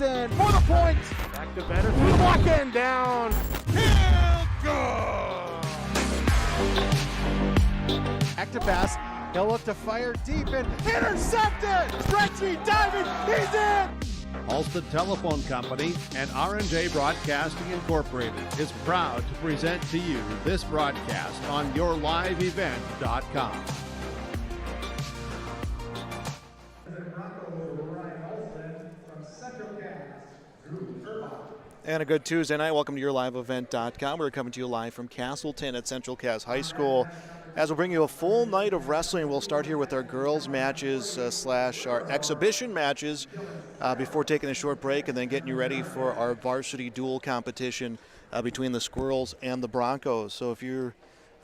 Olsen for the point. Back to Vetter through the block and down. He'll go. Back to pass. He'll look to fire deep and intercepted. Stretchy diving. He's in. Alston Telephone Company and R&J Broadcasting Incorporated is proud to present to you this broadcast on yourliveevent.com. And a good Tuesday night. Welcome to yourliveevent.com. We're coming to you live from Castleton at Central Cass High School. As we'll bring you a full night of wrestling, we'll start here with our girls' matches slash our exhibition matches before taking a short break and then getting you ready for our varsity duel competition between the Squirrels and the Broncos. So if you're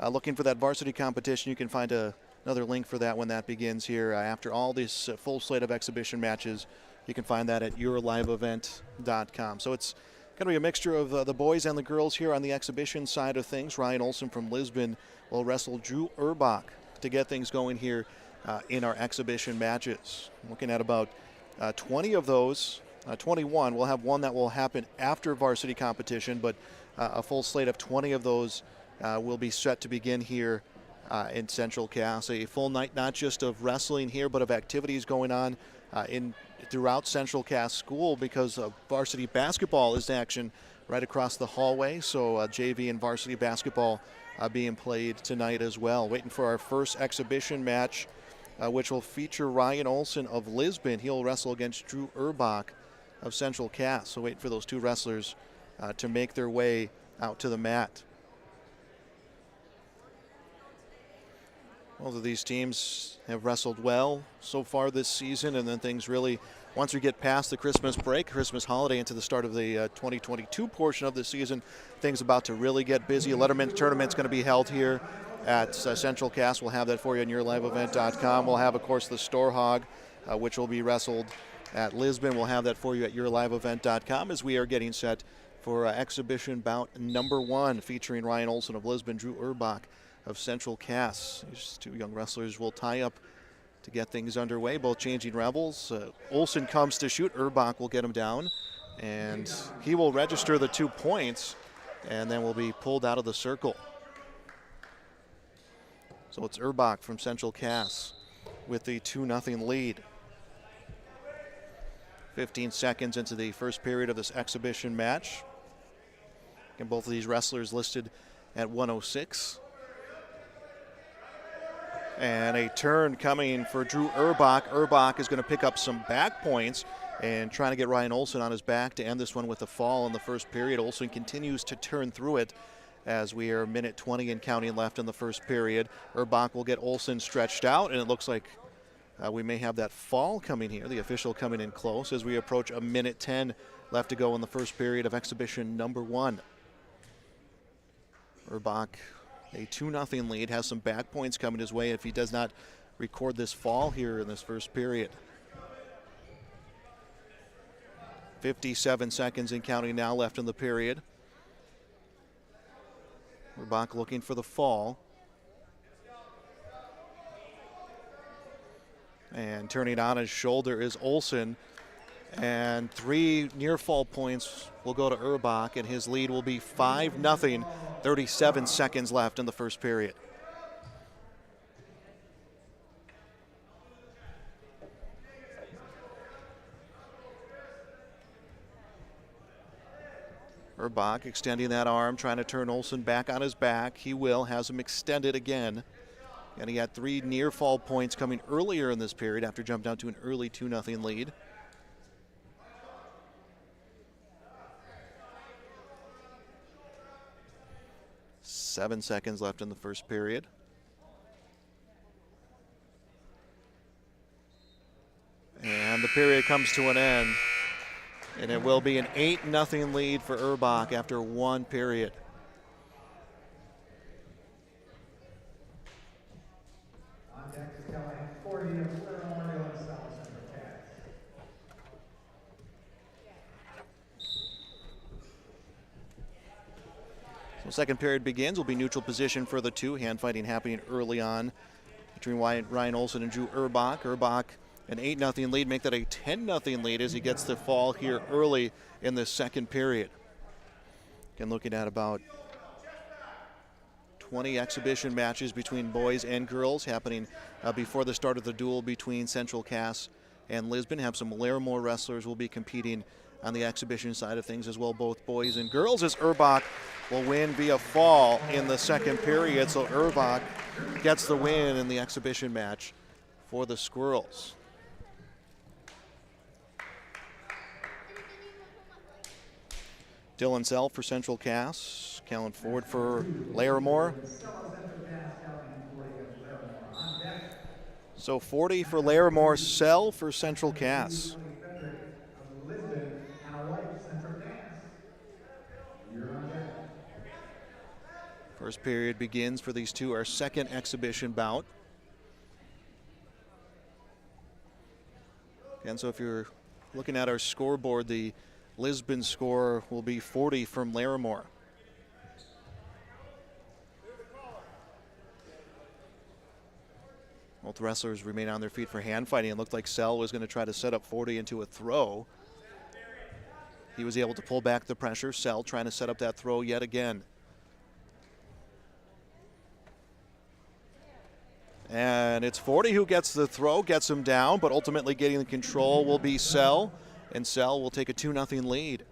looking for that varsity competition, you can find another link for that when that begins here. After all this full slate of exhibition matches, you can find that at yourliveevent.com. So it's going to be a mixture of the boys and the girls here on the exhibition side of things. Ryan Olsen from Lisbon will wrestle Drew Urbach to get things going here in our exhibition matches. Looking at about 20 of those, 21. We'll have one that will happen after varsity competition, but a full slate of 20 of those will be set to begin here in Central Cass. A full night not just of wrestling here, but of activities going on throughout Central Cass School, because varsity basketball is in action right across the hallway. So JV and varsity basketball being played tonight as well. Waiting for our first exhibition match, which will feature Ryan Olsen of Lisbon. He'll wrestle against Drew Urbach of Central Cass. So waiting for those two wrestlers to make their way out to the mat. Both of these teams have wrestled well so far this season, and then things really, once we get past the Christmas break, Christmas holiday, into the start of the 2022 portion of the season, things about to really get busy. A Letterman tournament's going to be held here at Central Cass. We'll have that for you on yourliveevent.com. We'll have, of course, the Store Hog, which will be wrestled at Lisbon. We'll have that for you at yourliveevent.com as we are getting set for exhibition bout number 1, featuring Ryan Olsen of Lisbon, Drew Urbach of Central Cass. These two young wrestlers will tie up to get things underway, both changing rebels. Olsen comes to shoot. Urbach will get him down, and he will register the 2 points and then will be pulled out of the circle. So it's Urbach from Central Cass with the 2-0 lead. 15 seconds into the first period of this exhibition match. And both of these wrestlers listed at 106. And a turn coming for Drew Urbach. Urbach is going to pick up some back points and trying to get Ryan Olsen on his back to end this one with a fall in the first period. Olsen continues to turn through it as we are minute 20 and counting left in the first period. Urbach will get Olsen stretched out, and it looks like we may have that fall coming here. The official coming in close as we approach a minute 10 left to go in the first period of exhibition number 1. Urbach, a 2-0 lead, has some back points coming his way if he does not record this fall here in this first period. 57 seconds and counting now left in the period. Urbach looking for the fall. And turning on his shoulder is Olsen. And 3 near fall points will go to Urbach, and his lead will be 5-0, 37 seconds left in the first period. Urbach extending that arm, trying to turn Olsen back on his back. He will, has him extended again. And he had 3 near fall points coming earlier in this period after jumping down to an early 2-0 lead. Seven seconds left in the first period. And the period comes to an end. And it will be an 8-0 lead for Urbach after 1 period. So second period begins. Will be neutral position for the two. Hand fighting happening early on between Ryan Olsen and Drew Urbach. Urbach an 8-0 lead, make that a 10-0 lead as he gets the fall here early in the second period. Again, looking at about 20 exhibition matches between boys and girls happening before the start of the duel between Central Cass and Lisbon. Have some Larimore wrestlers will be competing on the exhibition side of things as well, both boys and girls, as Urbach will win via fall in the second period. So Urbach gets the win in the exhibition match for the Squirrels. Dylan Self for Central Cass, Callan Ford for Larimore. So 40 for Larimore, Sell for Central Cass. First period begins for these two, our second exhibition bout. And so if you're looking at our scoreboard, the Lisbon score will be 40 from Larimore. Both wrestlers remain on their feet for hand fighting. It looked like Sell was going to try to set up 40 into a throw. He was able to pull back the pressure. Sell trying to set up that throw yet again. And it's 40 who gets the throw, gets him down, but ultimately getting the control will be Sell, and Sell will take a 2-0 lead.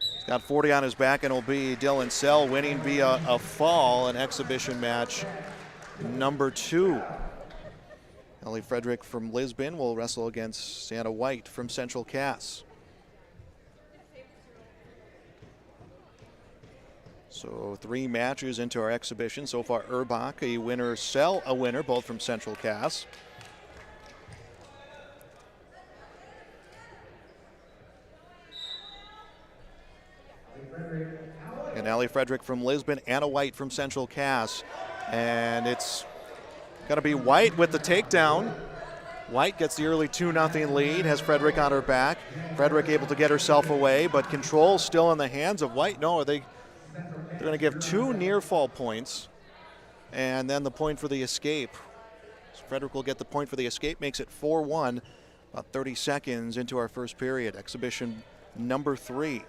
He's got 40 on his back, and it'll be Dylan Sell winning via a fall in exhibition match number 2. Ellie Frederick from Lisbon will wrestle against Santa White from Central Cass. So 3 matches into our exhibition. So far, Urbach a winner, Sell a winner, both from Central Cass. And Ellie Frederick from Lisbon, Anna White from Central Cass. And it's going to be White with the takedown. White gets the early 2-0 lead, has Frederick on her back. Frederick able to get herself away, but control still in the hands of White. No, they're going to give 2 near fall points, and then the point for the escape. So Frederick will get the point for the escape, makes it 4-1, about 30 seconds into our first period. Exhibition number 3.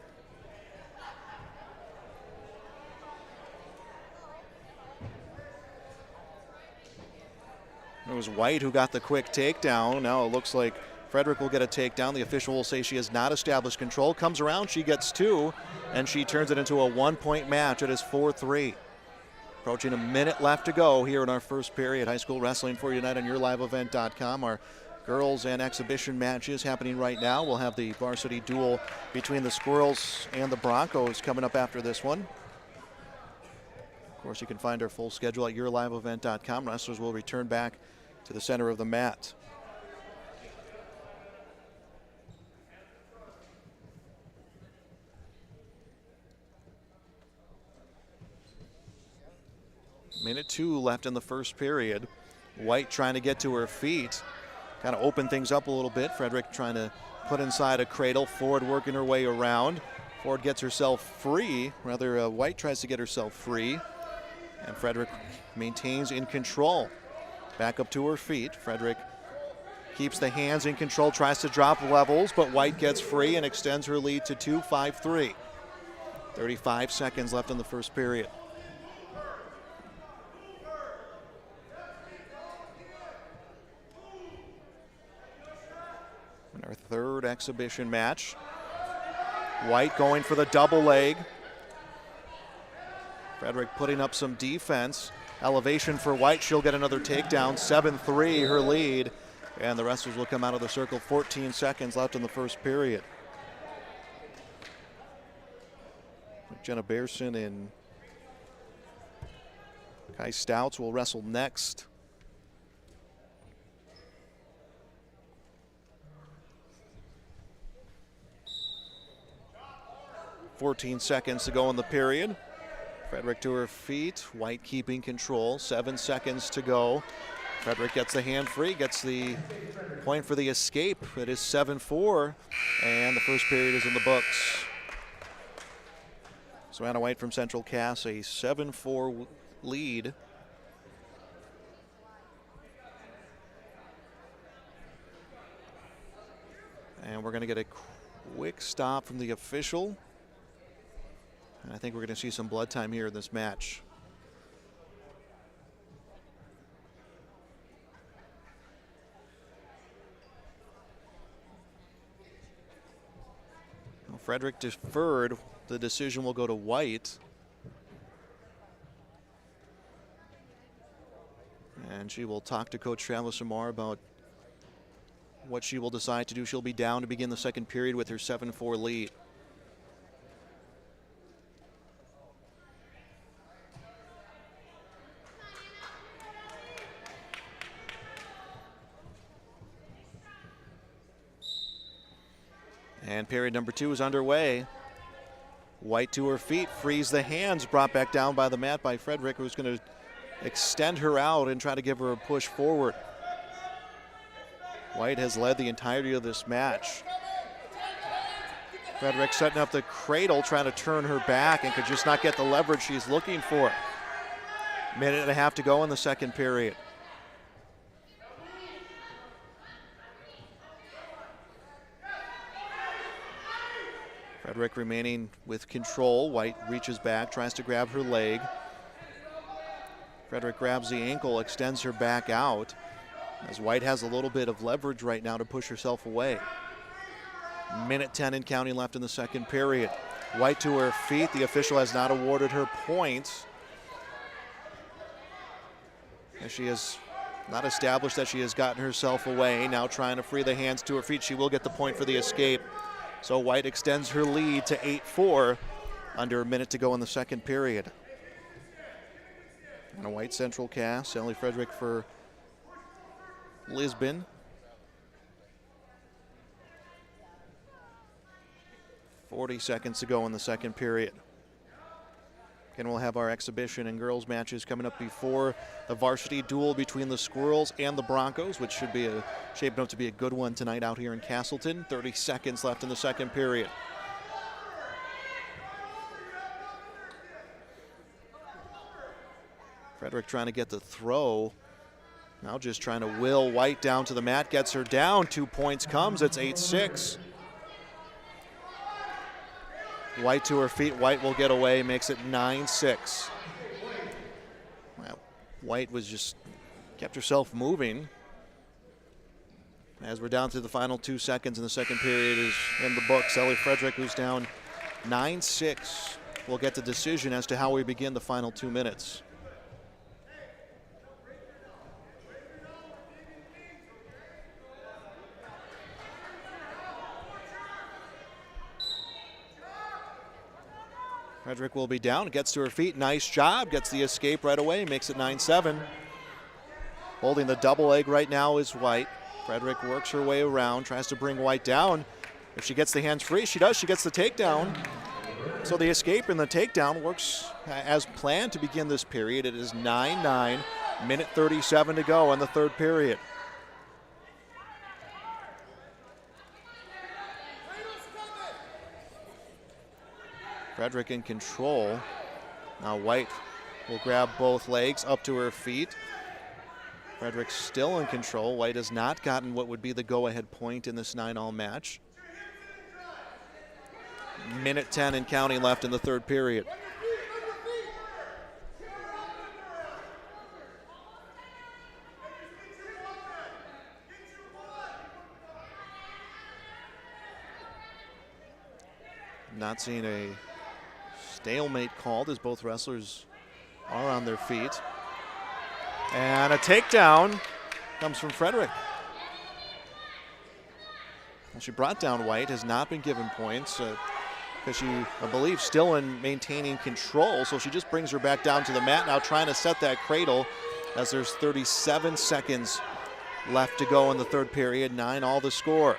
It was White who got the quick takedown. Now it looks like Frederick will get a takedown. The official will say she has not established control. Comes around, she gets 2, and she turns it into a 1-point match. It is 4-3. Approaching a minute left to go here in our first period. High school wrestling for you tonight on YourLiveEvent.com. Our girls and exhibition matches happening right now. We'll have the varsity duel between the Squirrels and the Broncos coming up after this one. Of course, you can find our full schedule at YourLiveEvent.com. Wrestlers will return back to the center of the mat. Minute 2 left in the first period. White trying to get to her feet, kind of open things up a little bit. Frederick trying to put inside a cradle. Ford working her way around. Ford gets herself free. Rather, White tries to get herself free. And Frederick maintains in control. Back up to her feet. Frederick keeps the hands in control, tries to drop levels, but White gets free and extends her lead to 2-5-3. 35 seconds left in the first period. And our third exhibition match. White going for the double leg. Frederick putting up some defense. Elevation for White. She'll get another takedown. 7-3 her lead. And the wrestlers will come out of the circle. 14 seconds left in the first period. Jenna Bearson and Kai Stouts will wrestle next. .14 seconds to go in the period. Frederick to her feet. White keeping control. 7 seconds to go. Frederick gets the hand free, gets the point for the escape. It is 7-4, and the first period is in the books. So Anna White from Central Cass, a 7-4 lead. And we're going to get a quick stop from the official. And I think we're going to see some blood time here in this match. Well, Frederick deferred. The decision will go to White. And she will talk to Coach Travis some more about what she will decide to do. She'll be down to begin the second period with her 7-4 lead. And period number 2 is underway. White to her feet, frees the hands, brought back down by the mat by Frederick, who's going to extend her out and try to give her a push forward. White has led the entirety of this match. Frederick setting up the cradle, trying to turn her back and could just not get the leverage she's looking for. Minute and a half to go in the second period. Frederick remaining with control. White reaches back, tries to grab her leg. Frederick grabs the ankle, extends her back out, as White has a little bit of leverage right now to push herself away. Minute 10 and counting left in the second period. White to her feet. The official has not awarded her points, as she has not established that she has gotten herself away. Now trying to free the hands to her feet. She will get the point for the escape. So White extends her lead to 8-4, under a minute to go in the second period. And a White Central cast. Sally Frederick for Lisbon. 40 seconds to go in the second period. And we'll have our exhibition and girls matches coming up before the varsity duel between the Squirrels and the Broncos, which should be shaping up to be a good one tonight out here in Castleton. 30 seconds left in the second period. Frederick trying to get the throw. Now just trying to will White down to the mat. Gets her down. 2 points comes. It's 8-6. White to her feet. White will get away. Makes it 9-6. Well, White was just kept herself moving. As we're down to the final 2 seconds in the second period is in the books. Ellie Frederick, who's down 9-6, will get the decision as to how we begin the final 2 minutes. Frederick will be down, gets to her feet, nice job, gets the escape right away, makes it 9-7. Holding the double leg right now is White. Frederick works her way around, tries to bring White down. If she gets the hands free, she does, she gets the takedown. So the escape and the takedown works as planned to begin this period. It is 9-9, minute 37 to go in the third period. Frederick in control. Now White will grab both legs up to her feet. Frederick still in control. White has not gotten what would be the go-ahead point in this 9-all match. Minute 10 and counting left in the third period. Not seeing a stalemate called as both wrestlers are on their feet. And a takedown comes from Frederick. Well, she brought down White, has not been given points because she, I believe, still in maintaining control. So she just brings her back down to the mat now, trying to set that cradle as there's 37 seconds left to go in the third period. 9-all the score.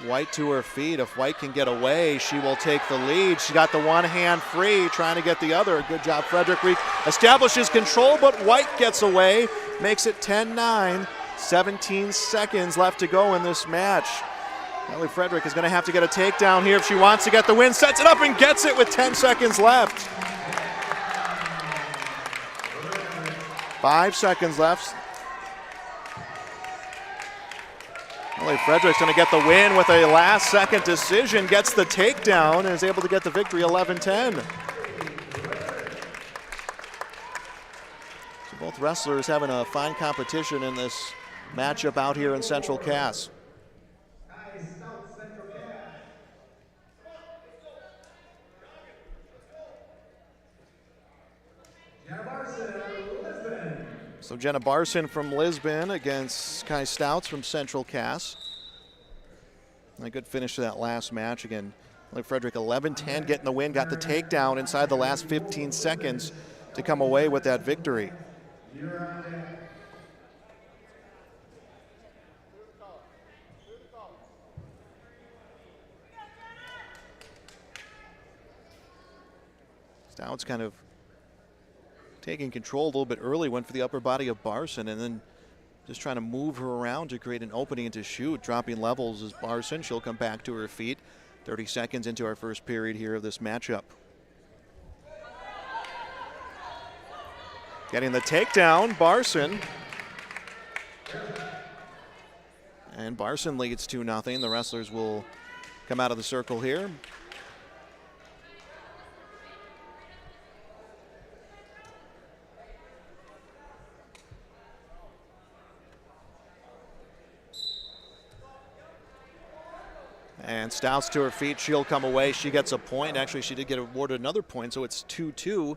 White to her feet. If White can get away, she will take the lead. She got the one hand free, trying to get the other. Good job, Frederick. Establishes control, but White gets away. Makes it 10-9. 17 seconds left to go in this match. Ellie Frederick is going to have to get a takedown here if she wants to get the win. Sets it up and gets it with 10 seconds left. 5 seconds left. Well, Frederick's going to get the win with a last-second decision, gets the takedown, and is able to get the victory 11-10. So both wrestlers having a fine competition in this matchup out here in Central Cass. So Jenna Barson from Lisbon against Kai Stouts from Central Cass. A good finish to that last match again. Frederick 11-10 getting the win, got the takedown inside the last 15 seconds to come away with that victory. Stouts kind of taking control a little bit early, went for the upper body of Barson, and then just trying to move her around to create an opening to shoot. Dropping levels is Barson. She'll come back to her feet. 30 seconds into our first period here of this matchup. Getting the takedown, Barson. And Barson leads 2-0. The wrestlers will come out of the circle here. And Stouts to her feet, she'll come away. She gets a point. Actually, she did get awarded another point, so it's 2-2.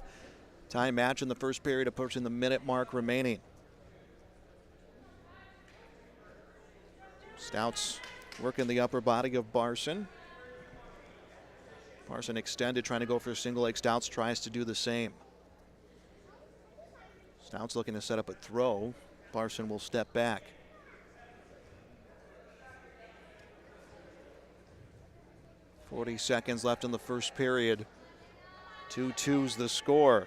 Tie match in the first period, approaching the minute mark remaining. Stouts working the upper body of Barson. Barson extended, trying to go for a single leg. Stouts tries to do the same. Stouts looking to set up a throw. Barson will step back. .40 seconds left in the first period. 2-2's the score.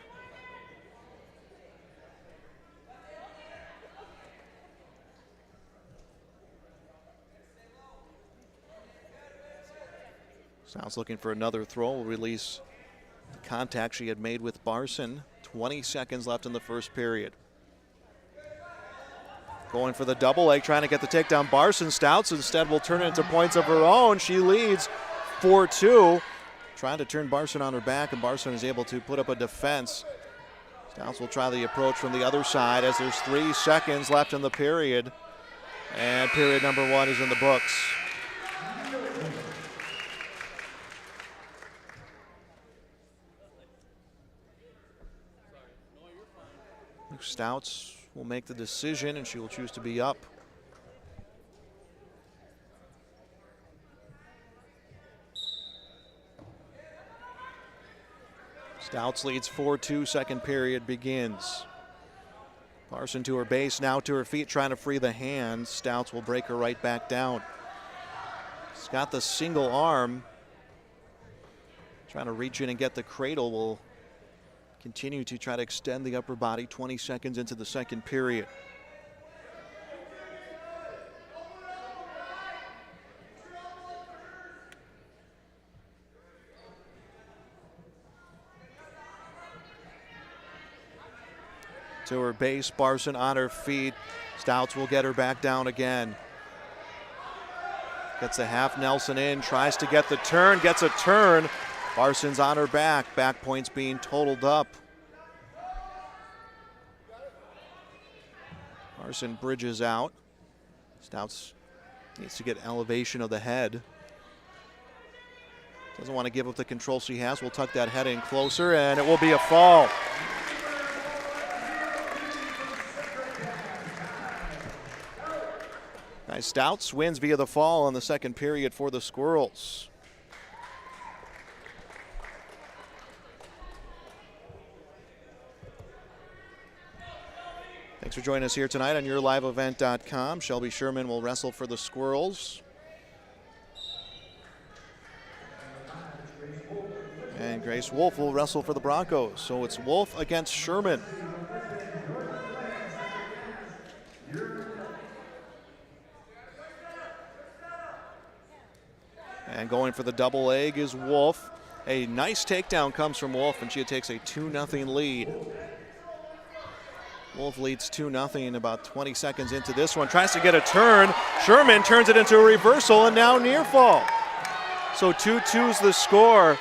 Stouts looking for another throw. Will release the contact she had made with Barson. 20 seconds left in the first period. Going for the double leg, trying to get the takedown. Barson. Stouts instead will turn it into points of her own. She leads 4-2. Trying to turn Barson on her back, and Barson is able to put up a defense. Stouts will try the approach from the other side as there's 3 seconds left in the period. And period number 1 is in the books. Stouts will make the decision, and she will choose to be up. Stouts leads 4-2, second period begins. Barson to her base, now to her feet, trying to free the hands. Stouts will break her right back down. She's got the single arm. Trying to reach in and get the cradle. Will continue to try to extend the upper body. 20 seconds into the second period. To her base, Barson on her feet. Stouts will get her back down again. Gets a half Nelson in, tries to get the turn, gets a turn. Barson's on her back. Back points being totaled up. Barson bridges out. Stouts needs to get elevation of the head. Doesn't want to give up the control she has. We'll tuck that head in closer, and it will be a fall. Stouts wins via the fall in the second period for the Squirrels. Thanks for joining us here tonight on YourLiveEvent.com. Shelby Sherman will wrestle for the Squirrels. And Grace Wolf will wrestle for the Broncos. So it's Wolf against Sherman. And going for the double leg is Wolf. A nice takedown comes from Wolf, and she takes a 2-0 lead. Wolf leads 2-0 about 20 seconds into this one. Tries to get a turn. Sherman turns it into a reversal and now near fall. So 2-2's the score.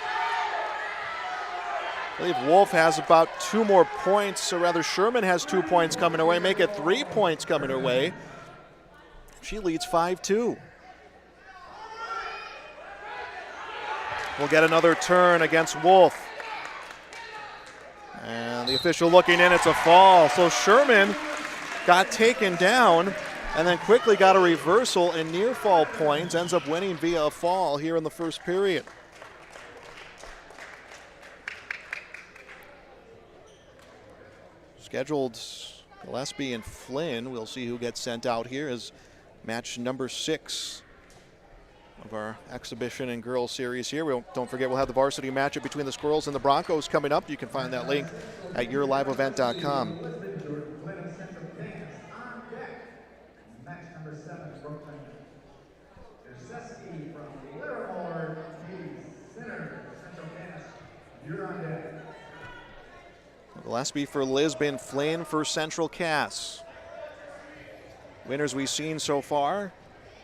I believe Wolf has about 2 more points, or rather Sherman has 2 points coming her way, make it 3 points coming her way. She leads 5-2. We'll get another turn against Wolf. And the official looking in, it's a fall. So Sherman got taken down and then quickly got a reversal and near fall points, ends up winning via a fall here in the first period. Scheduled Gillespie and Flynn. We'll see who gets sent out here as match number 6 of our exhibition and girls series here. Don't forget, we'll have the varsity matchup between the Squirrels and the Broncos coming up. You can find that link at yourliveevent.com. Match number 7, Brooklyn. Derseski from Larimore, Center, Central Cass. You're on deck. Gillespie for Lisbon, Flynn for Central Cass. Winners we've seen so far: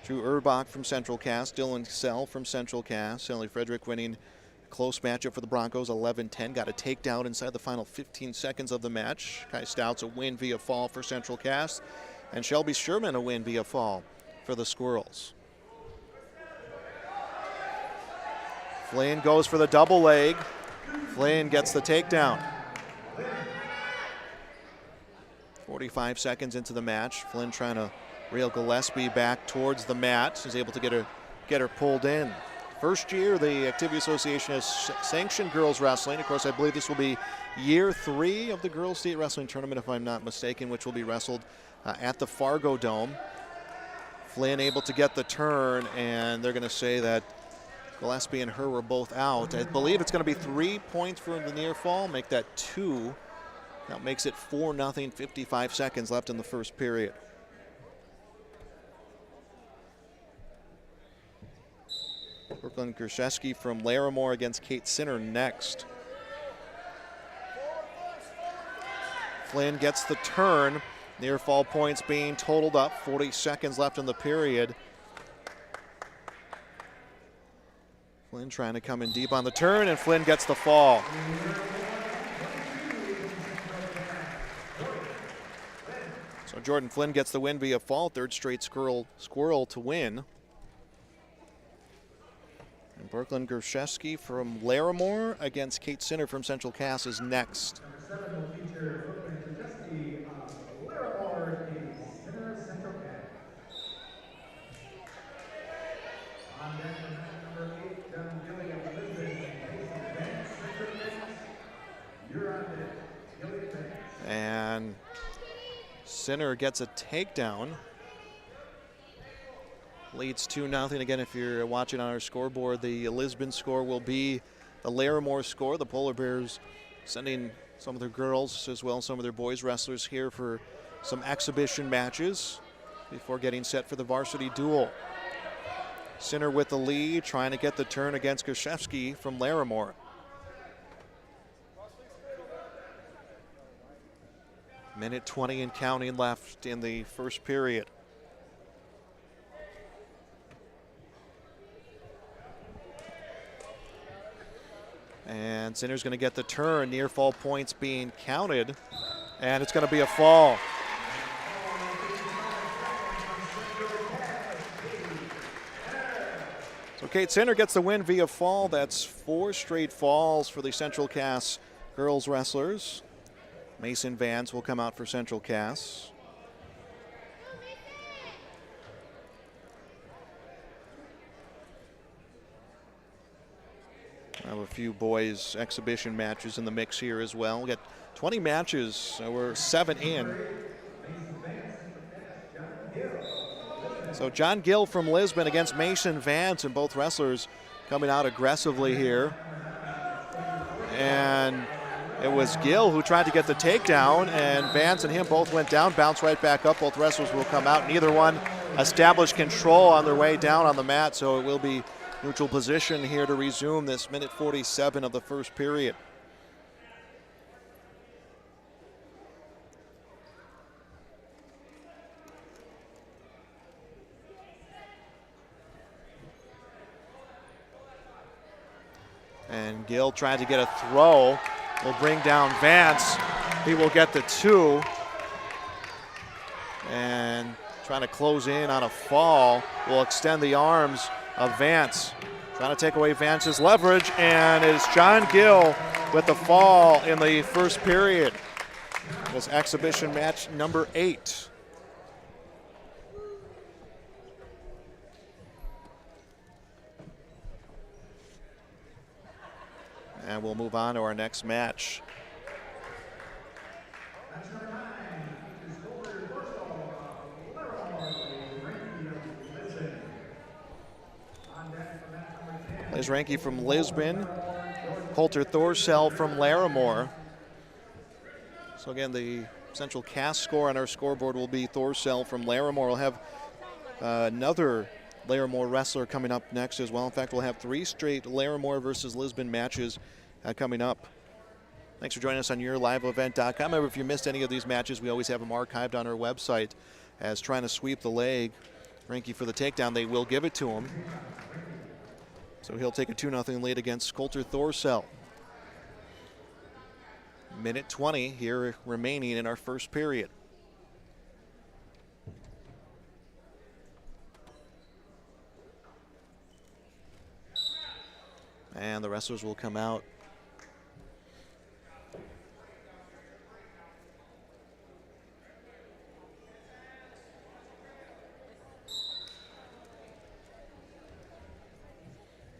Drew Urbach from Central Cass, Dylan Sell from Central Cass. Ellie Frederick winning a close matchup for the Broncos, 11-10. Got a takedown inside the final 15 seconds of the match. Kai Stouts a win via fall for Central Cass. And Shelby Sherman a win via fall for the Squirrels. Flynn goes for the double leg. Flynn gets the takedown. 45 seconds into the match. Flynn trying to reel Gillespie back towards the mat. He's able to get her pulled in. First year the Activity Association has sanctioned girls wrestling. Of course, I believe this will be year 3 of the Girls State Wrestling Tournament, if I'm not mistaken, which will be wrestled at the Fargo Dome. Flynn able to get the turn, and they're going to say that Gillespie and her were both out. I believe it's going to be 3 points for the near fall, make that 2. That makes it 4-0, 55 seconds left in the first period. Brooklyn Grzeski from Larimore against Kate Sinner next. Flynn gets the turn. Near fall points being totaled up. 40 seconds left in the period. Flynn trying to come in deep on the turn, and Flynn gets the fall. So Jordan Flynn gets the win via fall, 3rd straight squirrel to win. And Brooklyn Grzeski from Larimore against Kate Sinner from Central Cass is next. Number 7 will feature Brooklyn Derseski of Larimore, Center, Central Cass. On deck for match number 8, John Gilly of Lisbon, Mason Vance, Central Cass. You're on deck, Gilly Vance. And Sinner gets a takedown. Leads 2-0. Again, if you're watching on our scoreboard, the Lisbon score will be the Larimore score. The Polar Bears sending some of their girls as well as some of their boys wrestlers here for some exhibition matches before getting set for the varsity duel. Sinner with the lead, trying to get the turn against Grzeski from Larimore. Minute 20 and counting left in the first period. And Sinner's going to get the turn. Near fall points being counted, and it's going to be a fall. So Kate Sinner gets the win via fall. That's 4 straight falls for the Central Cass girls wrestlers. Mason Vance will come out for Central Cass. I have a few boys exhibition matches in the mix here as well. We got 20 matches. We're 7 in. So John Gill from Lisbon against Mason Vance, and both wrestlers coming out aggressively here. And it was Gill who tried to get the takedown, and Vance and him both went down, bounced right back up. Both wrestlers will come out. Neither one established control on their way down on the mat, so it will be neutral position here to resume this minute 47 of the first period. Gill tried to get a throw. Will bring down Vance. He will get the 2. And trying to close in on a fall. Will extend the arms of Vance. Trying to take away Vance's leverage, and it's John Gill with the fall in the first period. This exhibition match number 8. And we'll move on to our next match. Liz Ranke from Lisbon, Coulter Thorsell from Larimore. So again, the Central Cass score on our scoreboard will be Thorsell from Larimore. We'll have another Larimore wrestler coming up next as well. In fact, we'll have 3 straight Larimore versus Lisbon matches coming up. Thanks for joining us on YourLiveEvent.com. Remember, if you missed any of these matches, we always have them archived on our website. As trying to sweep the leg, Ranke for the takedown, they will give it to him. So he'll take a 2-0 lead against Coulter Thorsell. Minute 20 here remaining in our first period. And the wrestlers will come out.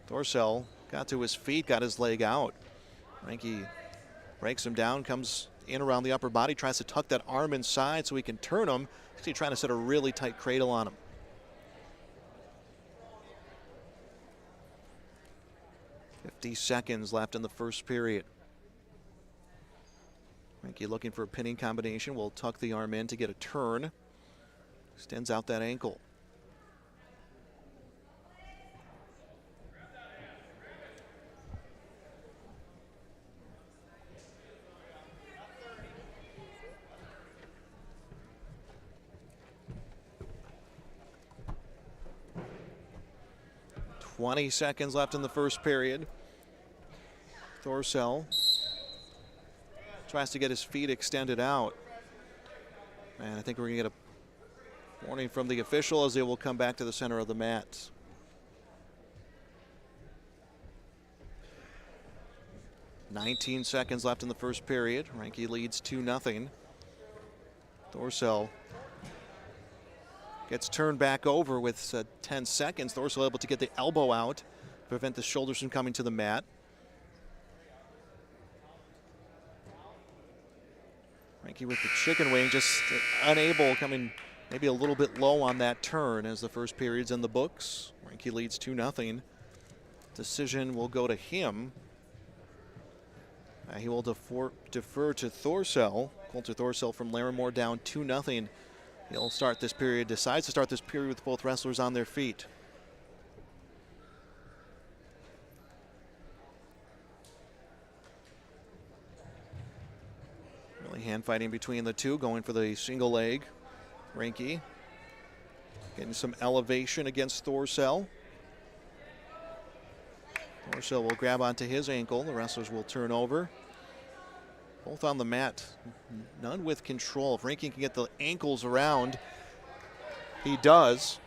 Thorsell got to his feet, got his leg out. Ranke breaks him down, comes in around the upper body, tries to tuck that arm inside so he can turn him. He's trying to set a really tight cradle on him. .50 seconds left in the first period. Ranke looking for a pinning combination. Will tuck the arm in to get a turn. Extends out that ankle. .20 seconds left in the first period. Thorsell tries to get his feet extended out. And I think we're going to get a warning from the official as they will come back to the center of the mat. .19 seconds left in the first period. Ranke leads 2-0. Thorsell gets turned back over with 10 seconds. Thorsell able to get the elbow out, prevent the shoulders from coming to the mat. Ranke with the chicken wing, just unable, coming maybe a little bit low on that turn as the first period's in the books. Ranke leads 2-0. Decision will go to him. He will defer to Thorsell. Coulter Thorsell from Larimore down 2-0. He'll start this period, decides to start this period with both wrestlers on their feet. Really hand fighting between the two, going for the single leg. Ranke getting some elevation against Thorsell. Thorsell will grab onto his ankle. The wrestlers will turn over. Both on the mat, none with control. If Ranke can get the ankles around, he does.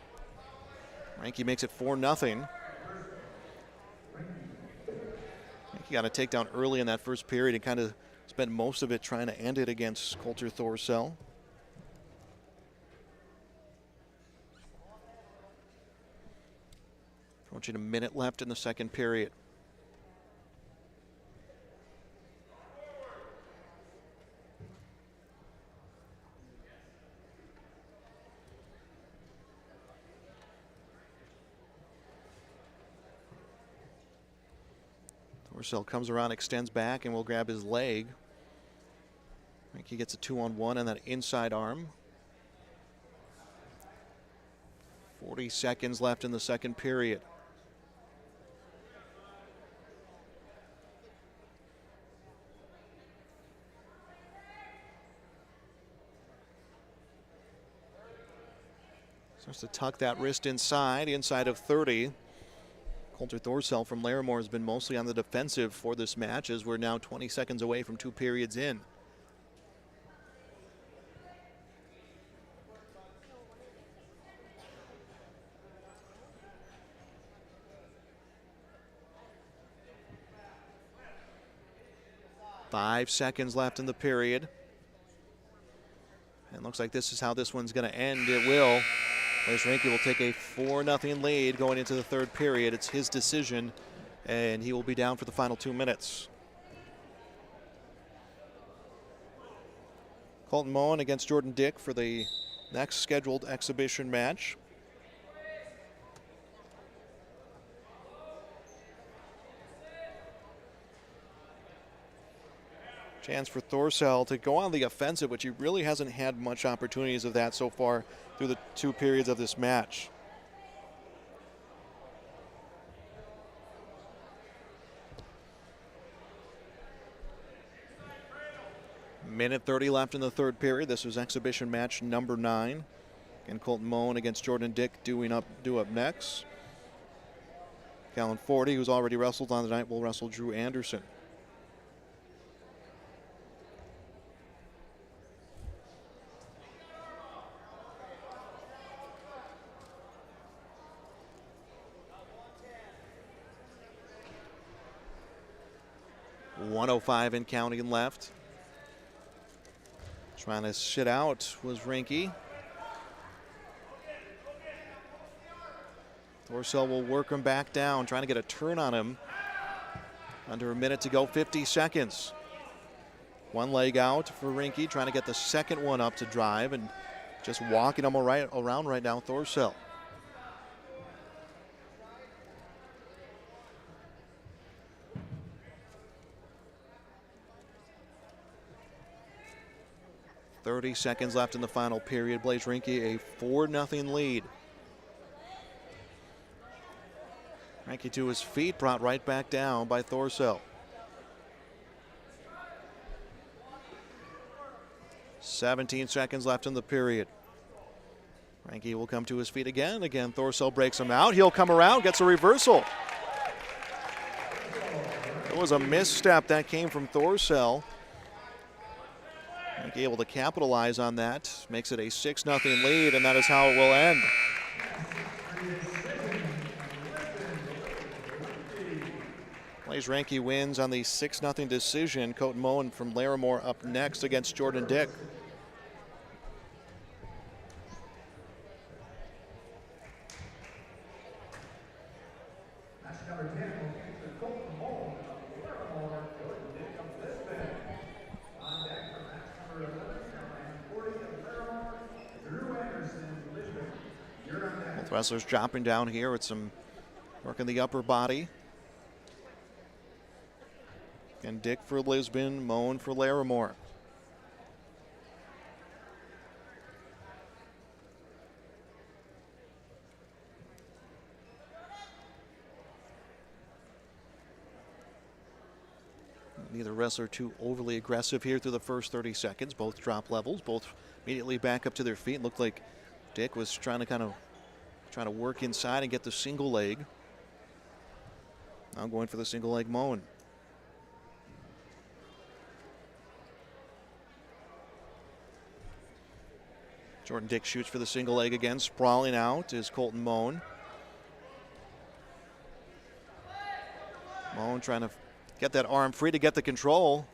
Ranke makes it 4-0. Ranke got a takedown early in that first period and kind of spent most of it trying to end it against Coulter Thorsell. Approaching a minute left in the second period. Thorsell comes around, extends back, and will grab his leg. I think he gets a 2-on-1 on that inside arm. 40 seconds left in the second period. Starts to tuck that wrist inside of 30. Coulter Thorsell from Larimore has been mostly on the defensive for this match as we're now 20 seconds away from 2 periods in. Five seconds left in the period. And looks like this is how this one's going to end. It will. Blaze Reinke will take a 4-0 lead going into the third period. It's his decision, and he will be down for the final 2 minutes. Colton Moen against Jordan Dick for the next scheduled exhibition match. Chance for Thorsell to go on the offensive, which he really hasn't had much opportunities of that so far through the 2 periods of this match. Minute 30 left in the third period. This was exhibition match number 9. Again, Colton Moen against Jordan Dick due up next. Callan Forty, who's already wrestled on the night, will wrestle Drew Anderson. .105 and counting left. Trying to sit out was Reinke. Thorsell will work him back down, trying to get a turn on him. Under a minute to go, 50 seconds. One leg out for Reinke, trying to get the second one up to drive and just walking him around right now, Thorsell. .30 seconds left in the final period. Blaze Reinke a 4-0 lead. Reinke to his feet, brought right back down by Thorsell. 17 seconds left in the period. Reinke will come to his feet again. Again, Thorsell breaks him out. He'll come around, gets a reversal. It was a misstep that came from Thorsell. Reinke able to capitalize on that. Makes it a 6-0 lead, and that is how it will end. Blaze Reinke wins on the 6-0 decision. Colton Moen from Larimore up next against Jordan Dick. Match number 10 will feature Colton Moen of Larimore, Jordan Dick of Lisbon. On deck for match number 11, Callahan 40 of Larimore, Drew Anderson, Lisbon. You're on deck. Both wrestlers dropping down here with some work in the upper body. And Dick for Lisbon, Moen for Larimore. Neither wrestler too overly aggressive here through the first 30 seconds. Both drop levels, both immediately back up to their feet. Looked like Dick was trying to work inside and get the single leg. Now going for the single leg Moen. Jordan Dick shoots for the single leg again. Sprawling out is Colton Moen. Moen trying to get that arm free to get the control.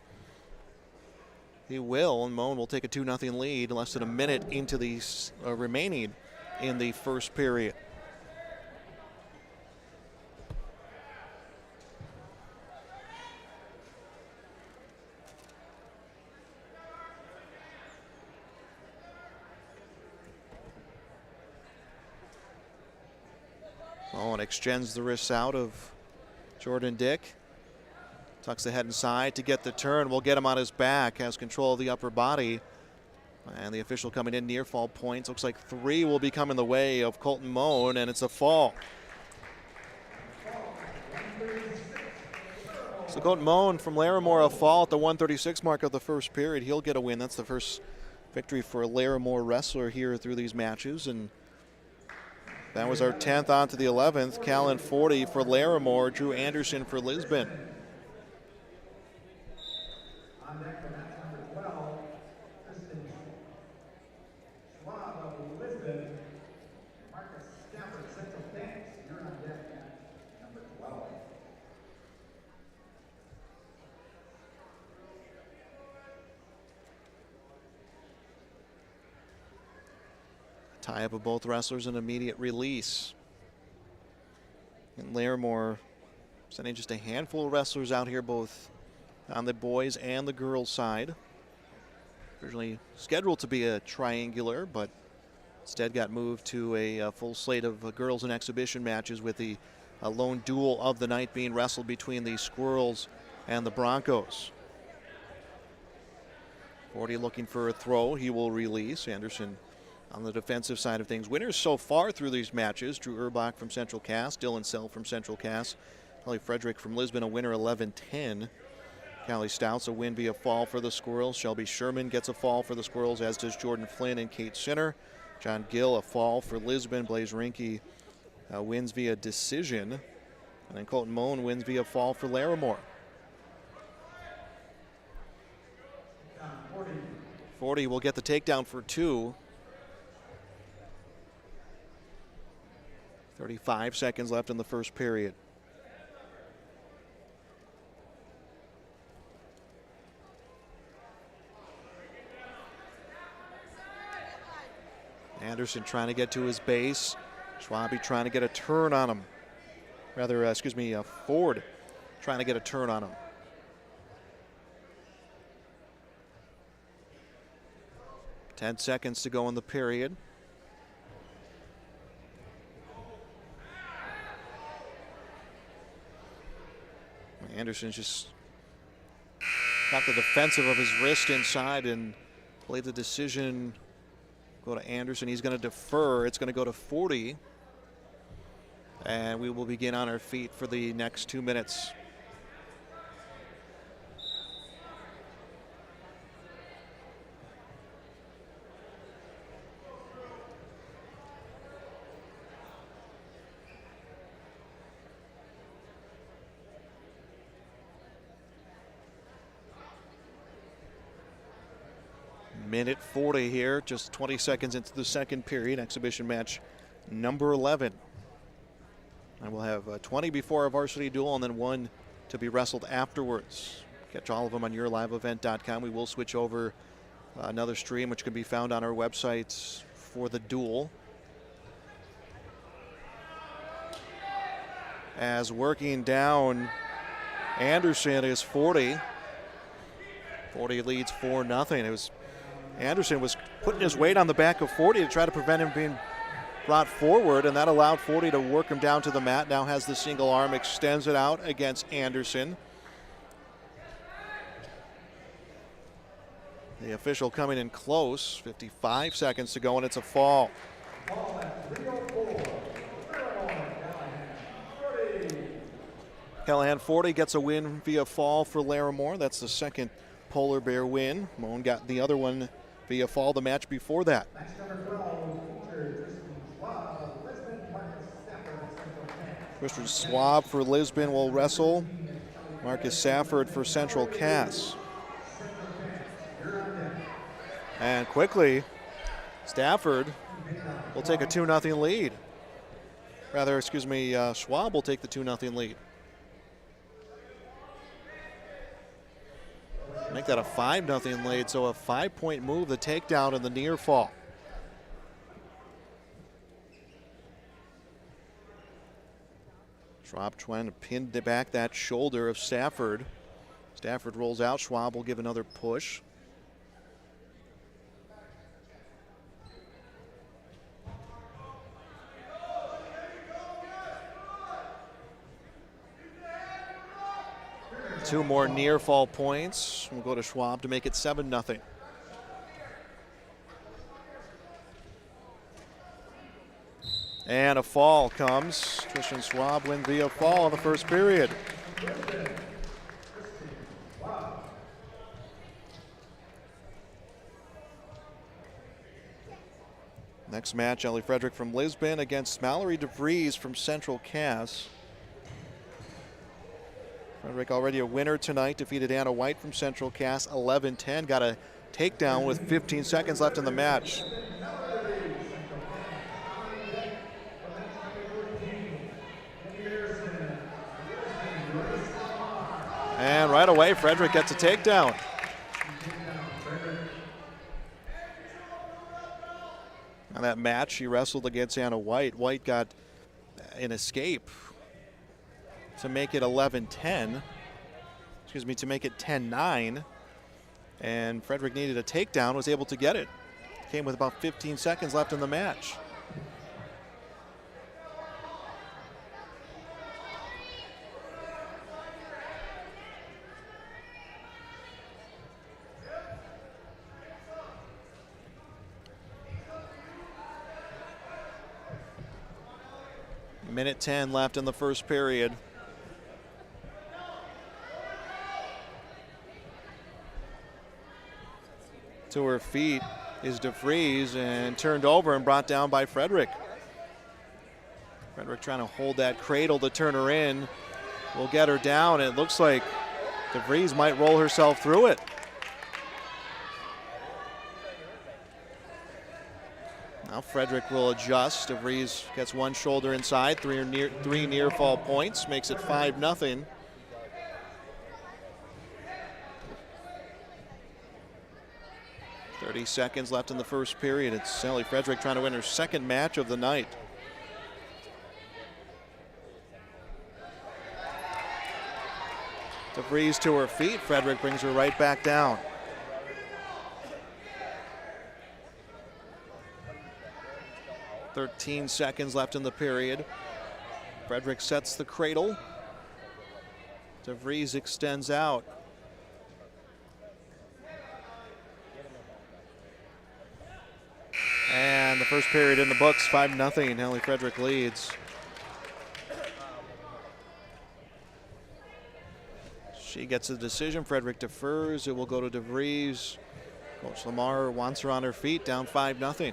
He will, and Moen will take a 2-0 lead less than a minute into the remaining in the first period. Moen extends the wrists out of Jordan Dick. Tucks the head inside to get the turn. Will get him on his back. Has control of the upper body. And the official coming in near fall points. Looks like 3 will be coming the way of Colton Moen, and it's a fall. So Colton Moen from Larimore a fall at the 136 mark of the first period. He'll get a win. That's the first victory for a Larimore wrestler here through these matches. And That was our 10th on to the 11th. Callan 40 for Larimore, Drew Anderson for Lisbon. On deck for match number 12, Kristen Schwab of Lisbon, Marcus Stafford, Central Cass. You're on deck at number 12. Tie-up of both wrestlers, an immediate release. And Larimore sending just a handful of wrestlers out here, both on the boys and the girls side. Originally scheduled to be a triangular, but instead got moved to a full slate of girls and exhibition matches, with the lone duel of the night being wrestled between the Squirrels and the Broncos. 40 looking for a throw. He will release. Anderson on the defensive side of things. Winners so far through these matches: Drew Urbach from Central Cass, Dylan Sell from Central Cass, Holly Frederick from Lisbon, a winner 11-10. Callie Stouts a win via fall for the Squirrels. Shelby Sherman gets a fall for the Squirrels, as does Jordan Flynn and Kate Sinner. John Gill a fall for Lisbon. Blaze Rinke wins via decision. And then Colton Moan wins via fall for Larimore. 40 will get the takedown for 2. 35 seconds left in the first period. Anderson trying to get to his base. Schwabe trying to get a turn on him. Ford trying to get a turn on him. Ten seconds to go in the period. Anderson's just got the defensive of his wrist inside and played the decision. Go to Anderson. He's going to defer. It's going to go to 40. And we will begin on our feet for the next 2 minutes. Minute 40 here, just 20 seconds into the second period, exhibition match number 11. And we'll have 20 before our varsity duel and then 1 to be wrestled afterwards. Catch all of them on yourliveevent.com. We will switch over another stream, which can be found on our website for the duel. As working down, Anderson is 40. 40 leads 4-0. It was Anderson was putting his weight on the back of 40 to try to prevent him being brought forward, and that allowed 40 to work him down to the mat. Now has the single arm, extends it out against Anderson. The official coming in close, 55 seconds to go, and it's a fall. Callahan 40 gets a win via fall for Larimore. That's the second Polar Bear win. Moan got the other one via fall the match before that. Christian Schwab for Lisbon will wrestle. Marcus Safford for Central Cass. And quickly, Stafford will take a 2-0 lead. Schwab will take the 2-0 lead. Make that a 5-0 lead, so a 5-point move, the takedown and the near fall. Schwab trying to pin back that shoulder of Stafford. Stafford rolls out. Schwab will give another push. Two more near fall points. We'll go to Schwab to make it 7-0. And a fall comes. Tristan Schwab wins via fall in the first period. Next match, Ellie Frederick from Lisbon against Mallory DeVries from Central Cass. Frederick already a winner tonight, defeated Anna White from Central Cass 11-10. Got a takedown with 15 seconds left in the match. And right away, Frederick gets a takedown. On that match, she wrestled against Anna White. White got an escape to make it 11-10. Excuse me, to make it 10-9. And Frederick needed a takedown, was able to get it. Came with about 15 seconds left in the match. Minute 10 left in the first period. To her feet is DeVries and turned over and brought down by Frederick. Frederick trying to hold that cradle to turn her in. Will get her down. It looks like DeVries might roll herself through it. Now Frederick will adjust. DeVries gets one shoulder inside, three near fall points, makes it 5-0. .30 seconds left in the first period. It's Ellie Frederick trying to win her second match of the night. DeVries to her feet. Frederick brings her right back down. .13 seconds left in the period. Frederick sets the cradle. DeVries extends out. And the first period in the books, 5-0. Ellie Frederick leads. She gets a decision. Frederick defers. It will go to DeVries. Coach Lamar wants her on her feet, down 5-0.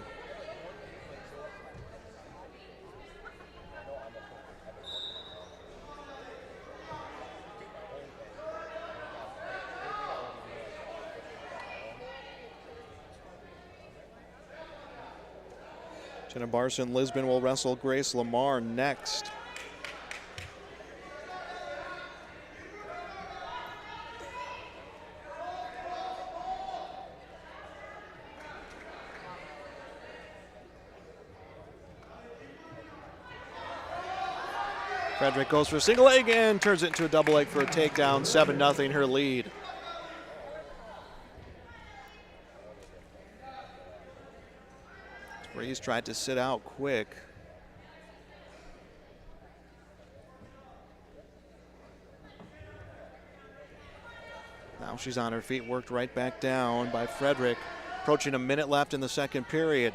Jenna Barson, Lisbon will wrestle Grace Lamar next. Frederick goes for a single leg and turns it into a double leg for a takedown. 7-0 her lead. He's tried to sit out quick. Now she's on her feet, worked right back down by Frederick. Approaching a minute left in the second period.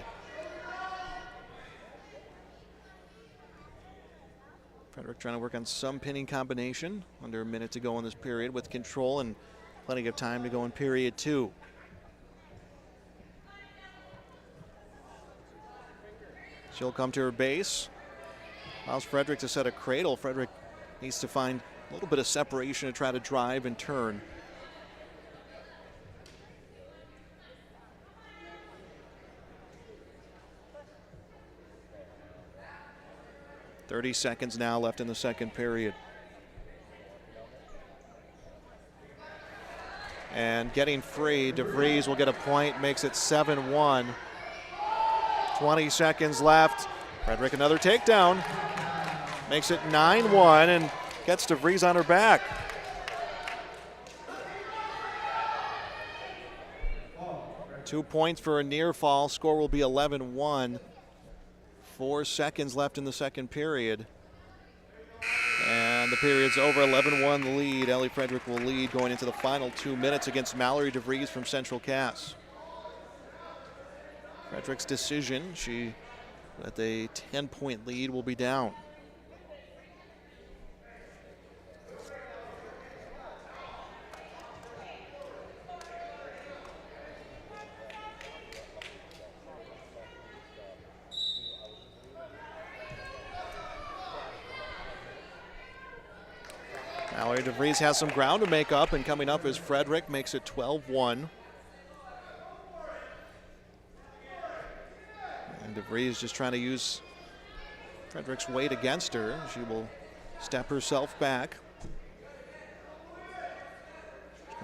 Frederick trying to work on some pinning combination. Under a minute to go in this period with control and plenty of time to go in period two. She'll come to her base. Allows Frederick to set a cradle. Frederick needs to find a little bit of separation to try to drive and turn. .30 seconds now left in the second period. And getting free, DeVries will get a point, makes it 7-1. 20 seconds left. Frederick another takedown. Makes it 9-1 and gets DeVries on her back. Two points for a near fall. Score will be 11-1. 4 seconds left in the second period. And the period's over. 11-1 the lead. Ellie Frederick will lead going into the final 2 minutes against Mallory DeVries from Central Cass. Frederick's decision, she with a 10-point lead will be down. DeVries has some ground to make up, and coming up is Frederick, makes it 12-1. And DeVries just trying to use Frederick's weight against her. She will step herself back.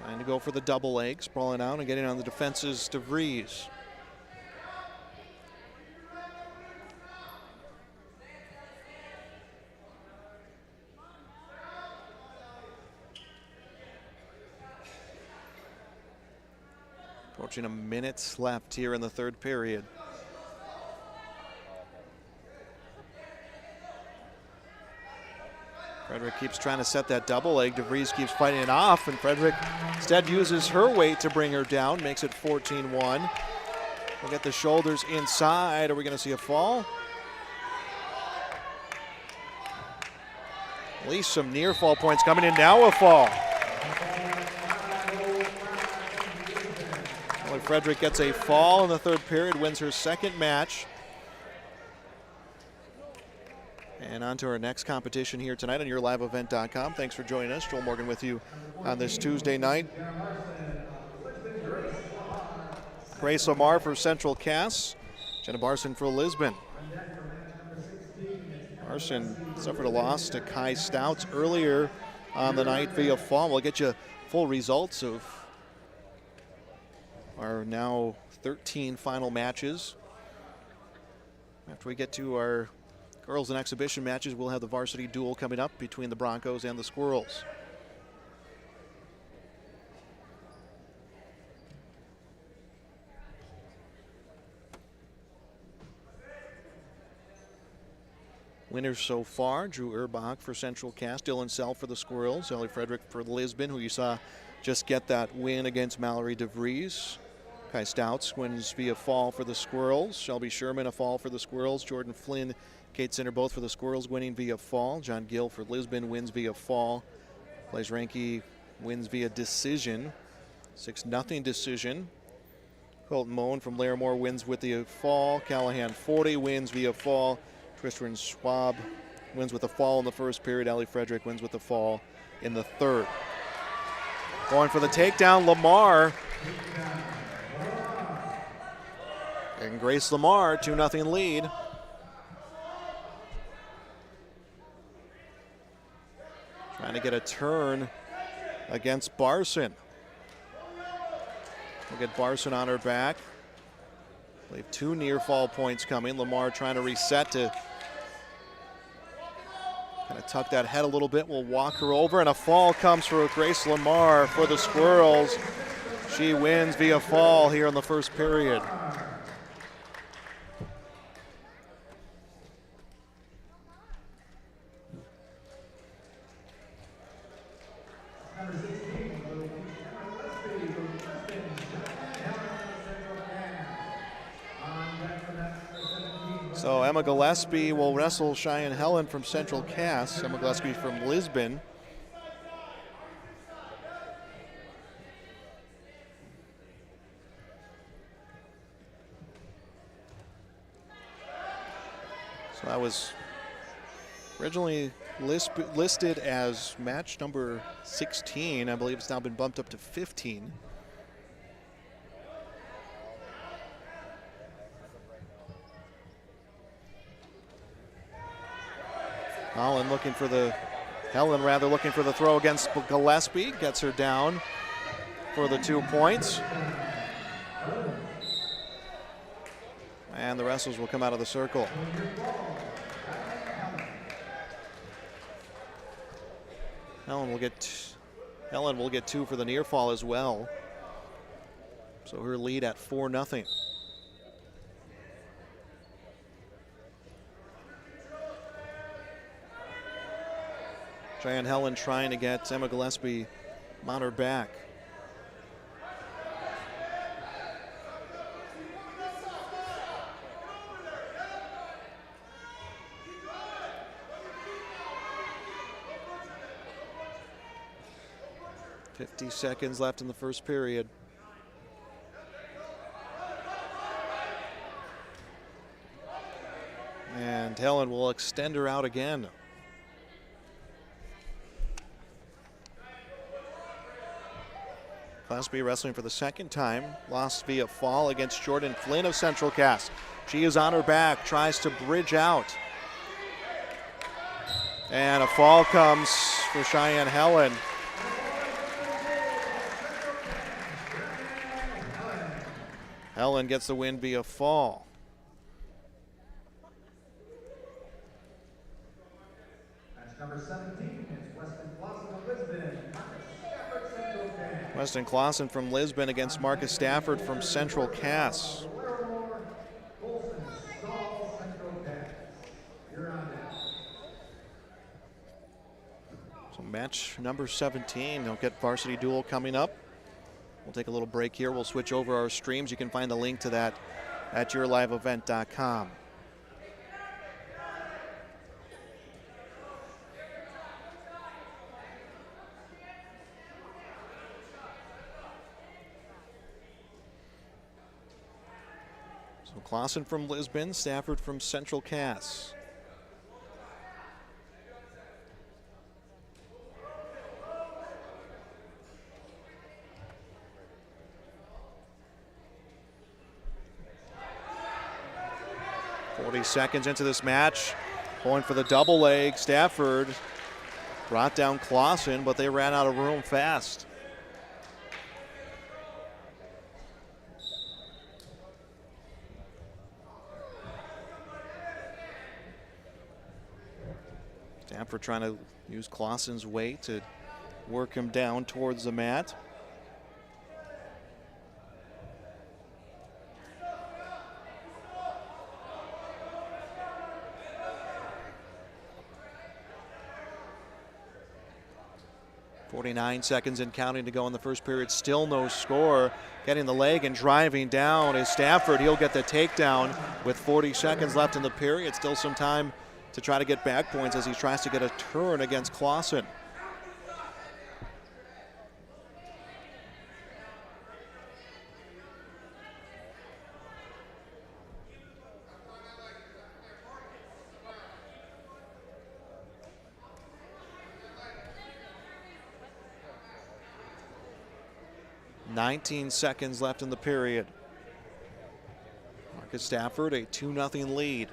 Trying to go for the double leg, sprawling out and getting on the defenses, DeVries. Approaching a minute left here in the third period. Frederick keeps trying to set that double leg. DeVries keeps fighting it off, and Frederick instead uses her weight to bring her down, makes it 14-1. We'll get the shoulders inside. Are we going to see a fall? At least some near fall points coming in. Now a fall. Frederick gets a fall in the third period, wins her second match. And on to our next competition here tonight on YourLiveEvent.com. Thanks for joining us. Joel Morgan with you on this Tuesday night. Grace Lamar for Central Cass. Jenna Barson for Lisbon. Barson suffered a loss to Kai Stouts earlier on the night via fall. We'll get you full results of our now 13 final matches. After we get to our girls and exhibition matches, we'll have the varsity duel coming up between the Broncos and the Squirrels. Winners so far: Drew Urbach for Central Cass, Dylan Sell for the Squirrels, Ellie Frederick for Lisbon, who you saw just get that win against Mallory DeVries. Kai Stouts wins via fall for the Squirrels. Shelby Sherman a fall for the Squirrels. Jordan Flynn, Kate Sinner both for the Squirrels winning via fall. John Gill for Lisbon wins via fall. Blaze Ranke wins via decision. 6-0 decision. Colton Moen from Larimore wins with the fall. Callahan 40 wins via fall. Tristan Schwab wins with a fall in the first period. Ellie Frederick wins with the fall in the third. Going for the takedown, Lamar. And Grace Lamar, 2-0 lead. Trying to get a turn against Barson. We'll get Barson on her back. We have 2 near fall points coming. Lamar trying to reset to kind of tuck that head a little bit. We'll walk her over, and a fall comes for Grace Lamar for the Squirrels. She wins via fall here in the first period. So Emma Gillespie will wrestle Cheyenne Helen from Central Cass. Emma Gillespie from Lisbon. So that was originally listed as match number 16. I believe it's now been bumped up to 15. Helen looking for the throw against Gillespie. Gets her down for the 2 points. And the wrestlers will come out of the circle. Helen will get 2 for the near fall as well. So her lead at 4-0. Cheyenne Helen trying to get Emma Gillespie on her back. .50 seconds left in the first period. And Helen will extend her out again. Class B wrestling for the second time. Lost via fall against Jordan Flynn of Central Cass. She is on her back, tries to bridge out. And a fall comes for Cheyenne Helen. Helen gets the win via fall. Match number 17 is Weston Clausen of Lisbon. Marcus Stafford, Central Cass. Weston Clausen from Lisbon against Marcus Stafford from Central Cass. Larimore, Colson, Stahl, Central Cass. You're on deck. So match number 17. They'll get varsity duel coming up. We'll take a little break here. We'll switch over our streams. You can find the link to that at yourliveevent.com. So Clausen from Lisbon, Stafford from Central Cass. Seconds into this match, going for the double leg. Stafford brought down Clausen, but they ran out of room fast. Stafford trying to use Clausen's weight to work him down towards the mat. .49 seconds and counting to go in the first period. Still no score. Getting the leg and driving down is Stafford. He'll get the takedown with 40 seconds left in the period. Still some time to try to get back points as he tries to get a turn against Clausen. .19 seconds left in the period. Marcus Stafford, a 2-0 lead.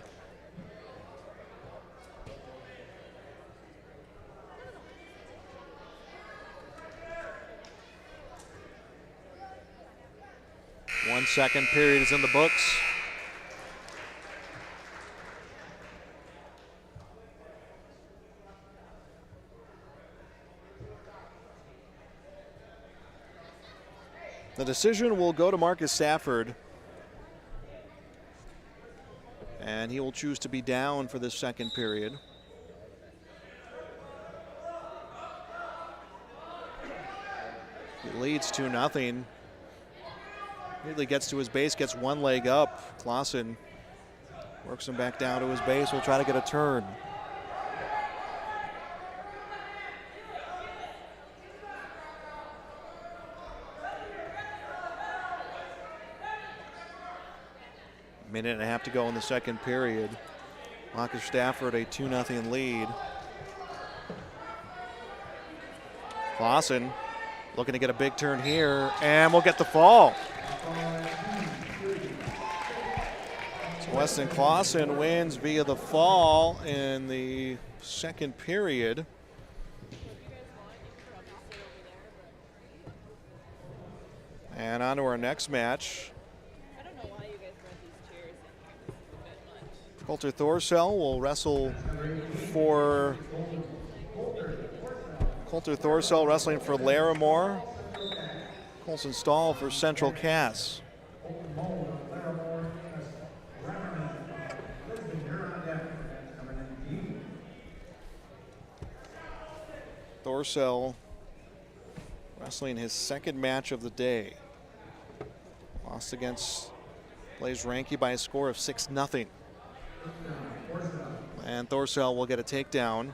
One second period is in the books. The decision will go to Marcus Stafford, and he will choose to be down for this second period. He leads 2-0. Immediately gets to his base, gets one leg up. Clausen works him back down to his base. Will try to get a turn. Minute and a half to go in the second period. Marcus Stafford, a 2-0 lead. Clausen looking to get a big turn here, and we'll get the fall. So Weston Clausen wins via the fall in the second period. And on to our next match. Coulter Thorsell will wrestle for Coulter Thorsell wrestling for Larimore. Colson Stahl for Central Cass. Thorsell wrestling his second match of the day. Lost against Blaze Ranke by a score of 6-0. And Thorsell will get a takedown.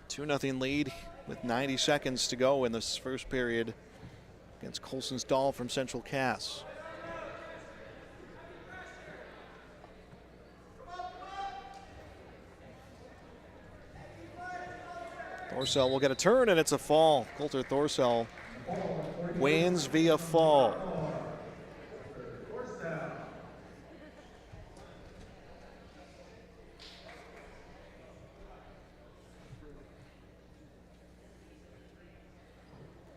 2-0 lead with 90 seconds to go in this first period against Colson Stahl from Central Cass. Thorsell will get a turn, and it's a fall. Coulter Thorsell wins via fall.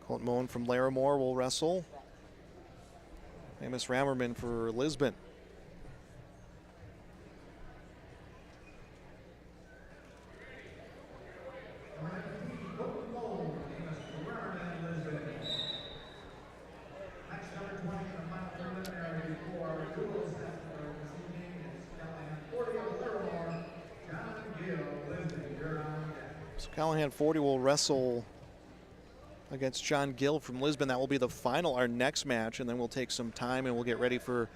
Colton Moen from Larimore will wrestle. Amos Rammerman for Lisbon. So Callahan 40 will wrestle against John Gill from Lisbon. That will be the final, our next match, and then we'll take some time and we'll get ready for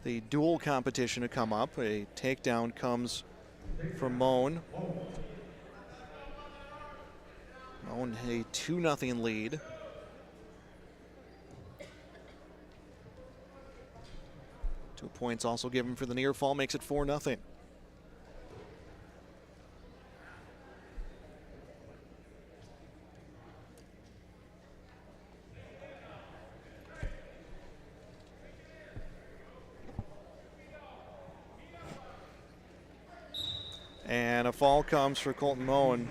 the dual competition to come up. A takedown comes from Moen. Moen a 2-0 lead. Two points also given for the near fall, makes it 4-0. And a fall comes for Colton Moen.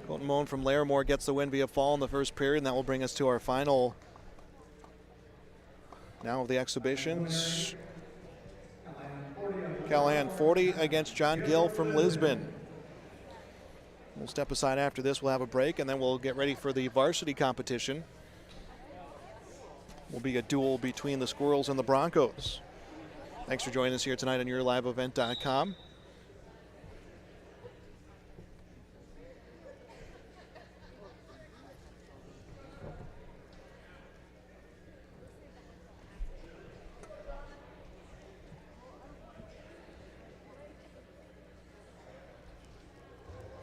Colton Moen from Larimore gets the win via fall in the first period, and that will bring us to our final now of the exhibitions. Callahan 40 against John Gill from Lisbon. We'll step aside after this, we'll have a break, and then we'll get ready for the varsity competition. Will be a duel between the Squirrels and the Broncos. Thanks for joining us here tonight on YourLiveEvent.com.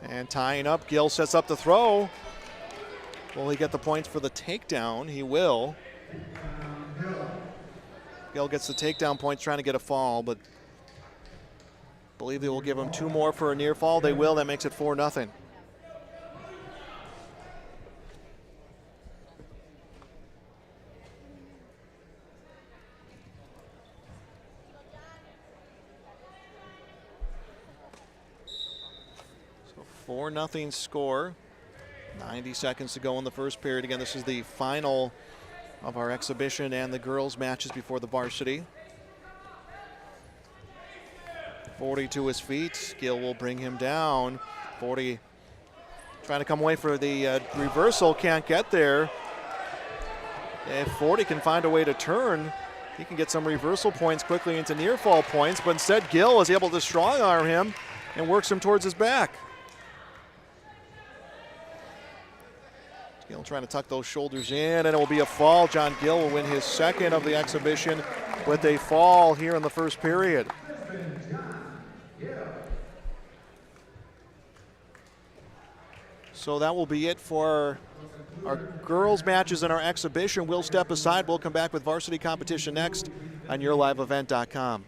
And tying up, Gill sets up the throw. Will he get the points for the takedown? He will. Gill gets the takedown points, trying to get a fall, but believe they will give him 2 more for a near fall. They will. That makes it 4-0. So 4-0 score. 90 seconds to go in the first period. Again, this is the final of our exhibition and the girls' matches before the varsity. 40 to his feet. Gill will bring him down. 40 trying to come away for the reversal. Can't get there. If 40 can find a way to turn, he can get some reversal points quickly into near fall points, but instead Gill is able to strong arm him and works him towards his back. Gill trying to tuck those shoulders in, and it will be a fall. John Gill will win his second of the exhibition with a fall here in the first period. So that will be it for our girls' matches in our exhibition. We'll step aside. We'll come back with varsity competition next on YourLiveEvent.com.